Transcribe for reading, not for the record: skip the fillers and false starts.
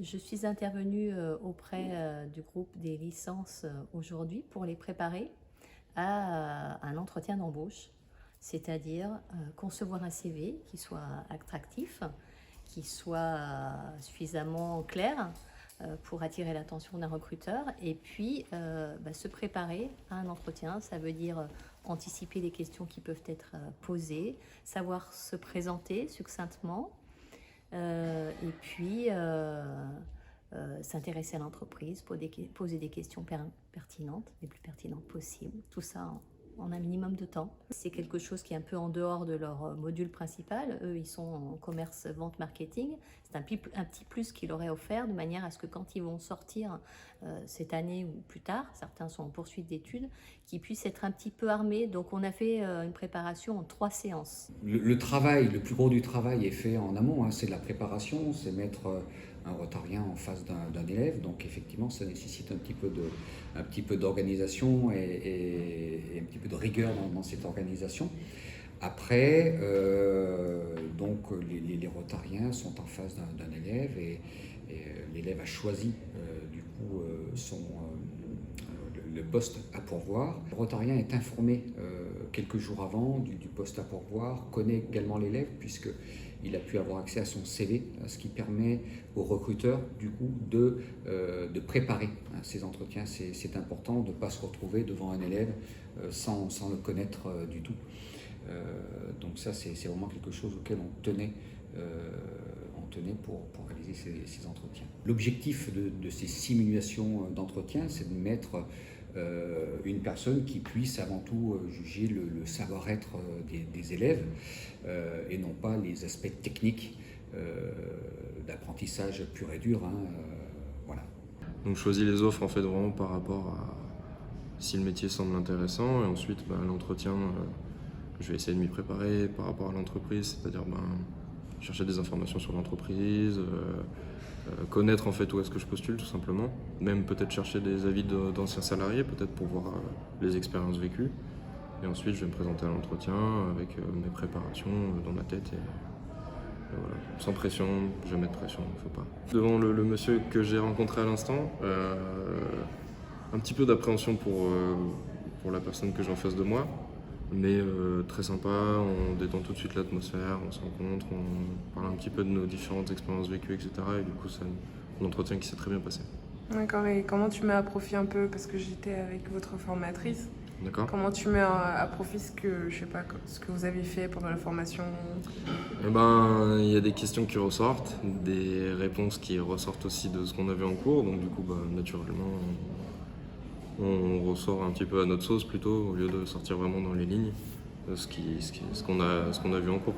Je suis intervenue auprès du groupe des licences aujourd'hui pour les préparer à un entretien d'embauche, c'est-à-dire concevoir un CV qui soit attractif, qui soit suffisamment clair pour attirer l'attention d'un recruteur et puis se préparer à un entretien. Ça veut dire anticiper les questions qui peuvent être posées, savoir se présenter succinctement et puis s'intéresser à l'entreprise, poser des questions pertinentes, les plus pertinentes possibles. Tout ça en un minimum de temps. C'est quelque chose qui est un peu en dehors de leur module principal. Eux, ils sont en commerce, vente, marketing. C'est un petit plus qu'ils auraient offert de manière à ce que quand ils vont sortir cette année ou plus tard, certains sont en poursuite d'études, qu'ils puissent être un petit peu armés. Donc on a fait une préparation en 3 séances. Le travail, le plus gros du travail est fait en amont, hein, c'est de la préparation, c'est mettre un rotarien en face d'un élève, donc effectivement ça nécessite un petit peu d'organisation et un petit peu de rigueur dans cette organisation. Après, donc les rotariens sont en face d'un élève et l'élève a choisi du coup le poste à pourvoir. Le rotarien est informé quelques jours avant du poste à pourvoir, connaît également l'élève puisqu'il a pu avoir accès à son CV, ce qui permet au recruteur du coup de préparer ces entretiens. C'est important de ne pas se retrouver devant un élève sans le connaître du tout. Donc ça c'est vraiment quelque chose auquel on tenait pour réaliser ces entretiens. L'objectif de ces simulations d'entretien, c'est de mettre une personne qui puisse avant tout juger le savoir-être des élèves et non pas les aspects techniques d'apprentissage pur et dur. Voilà. Donc je choisis les offres en fait vraiment par rapport à si le métier semble intéressant et ensuite l'entretien, je vais essayer de m'y préparer par rapport à l'entreprise, c'est-à-dire chercher des informations sur l'entreprise, connaître en fait où est-ce que je postule tout simplement, même peut-être chercher des avis d'anciens salariés peut-être pour voir les expériences vécues et ensuite je vais me présenter à l'entretien avec mes préparations dans ma tête et voilà. Sans pression, jamais de pression, faut pas. Devant le monsieur que j'ai rencontré à l'instant, un petit peu d'appréhension pour la personne que j'ai en face de moi, mais très sympa, on détend tout de suite l'atmosphère, on se rencontre, on parle un petit peu de nos différentes expériences vécues, etc. Et du coup, c'est un entretien qui s'est très bien passé. D'accord, et comment tu mets à profit un peu, parce que j'étais avec votre formatrice, D'accord. comment tu mets à profit ce que vous avez fait pendant la formation? Il y a des questions qui ressortent, des réponses qui ressortent aussi de ce qu'on avait en cours, donc du coup, naturellement, on ressort un petit peu à notre sauce plutôt, au lieu de sortir vraiment dans les lignes ce qu'on a vu en cours.